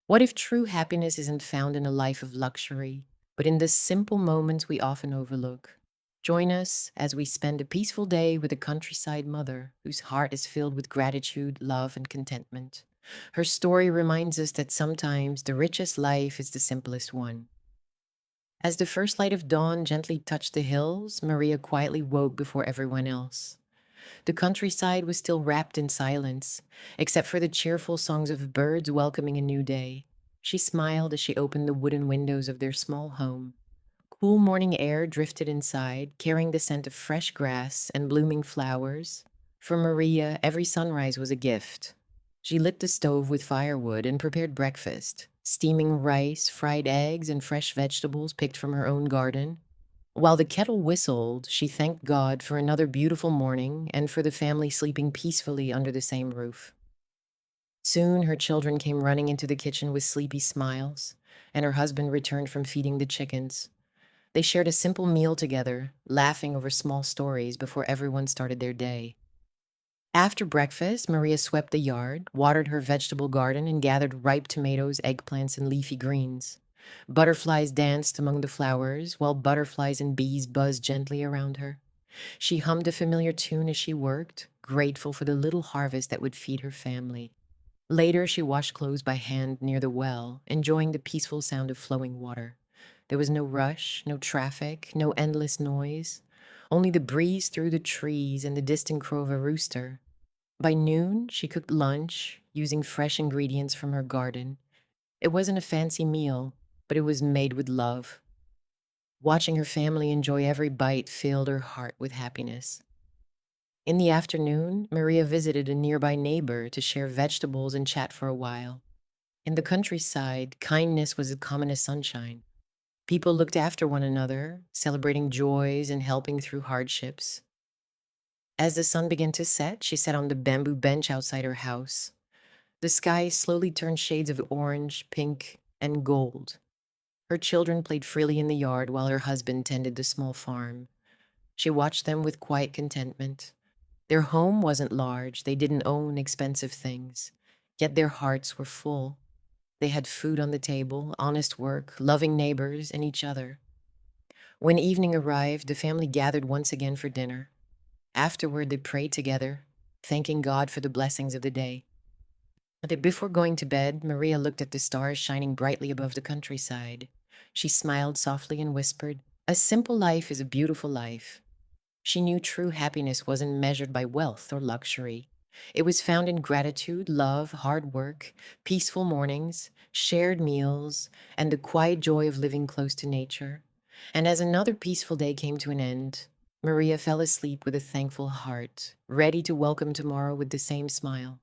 What if true happiness isn't found in a life of luxury, but in the simple moments we often overlook? Join us as we spend a peaceful day with a countryside mother whose heart is filled with gratitude, love, and contentment. Her story reminds us that sometimes the richest life is the simplest one. As the first light of dawn gently touched the hills, Maria quietly woke before everyone else. The countryside was still wrapped in silence, except for the cheerful songs of birds welcoming a new day. She smiled as she opened the wooden windows of their small home. Cool morning air drifted inside, carrying the scent of fresh grass and blooming flowers. For Maria, every sunrise was a gift. She lit the stove with firewood and prepared breakfast, steaming rice, fried eggs, and fresh vegetables picked from her own garden. While the kettle whistled, she thanked God for another beautiful morning and for the family sleeping peacefully under the same roof. Soon her children came running into the kitchen with sleepy smiles, and her husband returned from feeding the chickens. They shared a simple meal together, laughing over small stories before everyone started their day. After breakfast, Maria swept the yard, watered her vegetable garden, and gathered ripe tomatoes, eggplants, and leafy greens. Butterflies danced among the flowers, while butterflies and bees buzzed gently around her. She hummed a familiar tune as she worked, grateful for the little harvest that would feed her family. Later, she washed clothes by hand near the well, enjoying the peaceful sound of flowing water. There was no rush, no traffic, no endless noise, only the breeze through the trees and the distant crow of a rooster. By noon, she cooked lunch using fresh ingredients from her garden. It wasn't a fancy meal, but it was made with love. Watching her family enjoy every bite filled her heart with happiness. In the afternoon, Maria visited a nearby neighbor to share vegetables and chat for a while. In the countryside, kindness was as common as sunshine. People looked after one another, celebrating joys and helping through hardships. As the sun began to set, she sat on the bamboo bench outside her house. The sky slowly turned shades of orange, pink, and gold. Her children played freely in the yard while her husband tended the small farm. She watched them with quiet contentment. Their home wasn't large, they didn't own expensive things, yet their hearts were full. They had food on the table, honest work, loving neighbors, and each other. When evening arrived, the family gathered once again for dinner. Afterward, they prayed together, thanking God for the blessings of the day. Before going to bed, Maria looked at the stars shining brightly above the countryside. She smiled softly and whispered, "A simple life is a beautiful life." She knew true happiness wasn't measured by wealth or luxury. It was found in gratitude, love, hard work, peaceful mornings, shared meals, and the quiet joy of living close to nature. And as another peaceful day came to an end, Maria fell asleep with a thankful heart, ready to welcome tomorrow with the same smile.